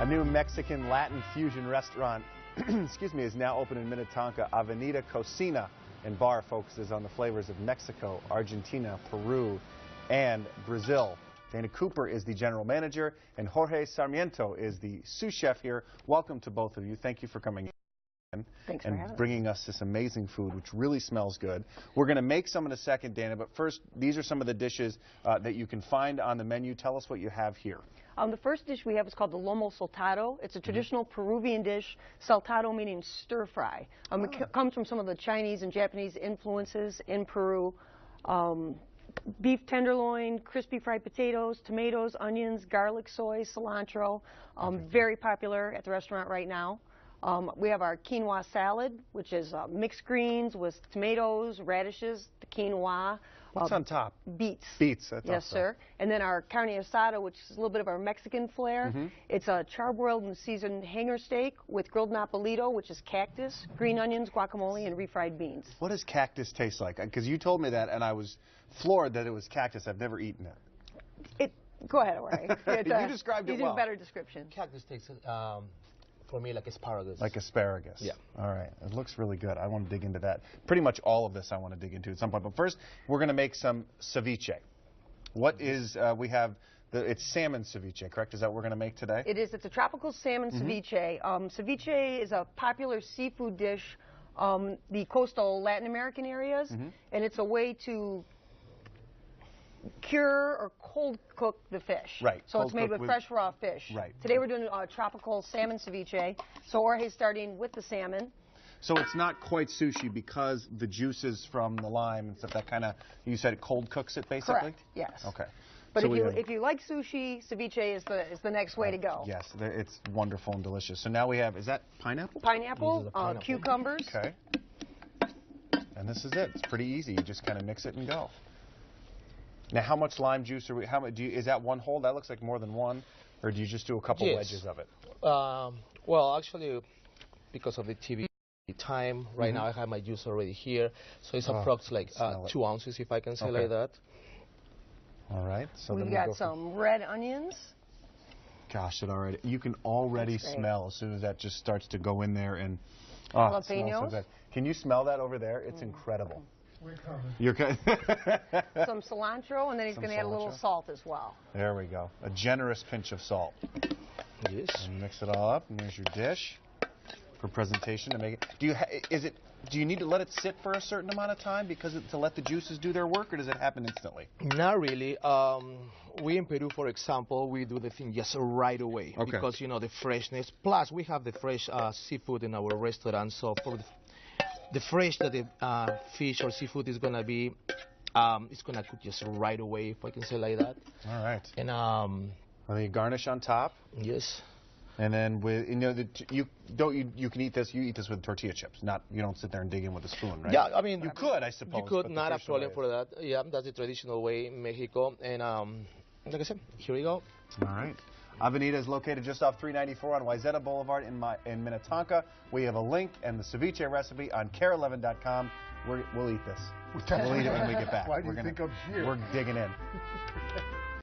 A new Mexican Latin fusion restaurant excuse me, is now open in Minnetonka. Avenida Cocina and bar focuses on the flavors of Mexico, Argentina, Peru, and Brazil. Dana Cooper is the general manager, and Jorge Sarmiento is the sous chef here. Welcome to both of you. Thank you for coming in and bringing us this amazing food, which really smells good. We're going to make some in a second, Dana, but first, these are some of the dishes that you can find on the menu. Tell us what you have here. The first dish we have is called the lomo saltado. It's a traditional Peruvian dish, saltado meaning stir fry. It comes from some of the Chinese and Japanese influences in Peru. Beef tenderloin, crispy fried potatoes, tomatoes, onions, garlic, soy, cilantro. Very popular at the restaurant right now. We have our quinoa salad, which is mixed greens with tomatoes, radishes, the quinoa. What's on top? Beets. Beets, that's yes, awesome. Sir. And then our carne asada, which is a little bit of our Mexican flair. It's a charbroiled and seasoned hanger steak with grilled nopalito, which is cactus, green onions, guacamole, and refried beans. What does cactus taste like? Because you told me that, and I was floored that it was cactus. I've never eaten it. Go ahead, Jorge. You described it well. You did a better description. Cactus tastes for me like asparagus. Like asparagus. Yeah. All right. It looks really good. I want to dig into that. Pretty much all of this I want to dig into at some point. But first, we're going to make some ceviche. What is, we have, it's salmon ceviche, correct? Is that what we're going to make today? It is. It's a tropical salmon ceviche. Ceviche is a popular seafood dish the coastal Latin American areas, and it's a way to cure or cold cook the fish. Right. So it's made with fresh raw fish. Right. Today we're doing tropical salmon ceviche. So Jorge's starting with the salmon. So it's not quite sushi because the juices from the lime and stuff, that kind of, you said it cold cooks it basically? Correct. Yes. Okay. But so if you like sushi, ceviche is the next way to go. Yes, it's wonderful and delicious. So now we have, is that pineapple? Pineapple, cucumbers. Okay. And this is it. It's pretty easy. You just kind of mix it and go. Now, how much lime juice are we? How much is that? One whole? That looks like more than one, or do you just do a couple wedges of it? Well, actually, because of the TV time, right now I have my juice already here, so it's approximately like 2 ounces, if I can say like that. All right. So we've got some red onions. Gosh, you can already smell as soon as that just starts to go in there, and jalapenos. So good. Can you smell that over there? It's incredible. We're coming. You're good. Some cilantro, and then he's going to add a little salt as well. There we go. A generous pinch of salt. Yes. And mix it all up, and there's your dish for presentation to make it. Do you need to let it sit for a certain amount of time to let the juices do their work, or does it happen instantly? Not really. We in Peru, for example, we do the thing just right away because the freshness. Plus, we have the fresh seafood in our restaurant, so for the fresh that the fish or seafood is gonna be, it's gonna cook just right away, if I can say like that. All right. And you garnish on top. Yes. And then with you can eat this. You eat this with tortilla chips. You don't sit there and dig in with a spoon, right? Yeah, I mean you could, I suppose. You could, not a problem for that. Yeah, that's the traditional way in Mexico. And like I said, here we go. All right. Avenida is located just off 394 on Wayzata Boulevard in Minnetonka. We have a link and the ceviche recipe on Kare11.com. We'll eat this. We'll eat it when we get back. Why do you think I'm here? We're digging in.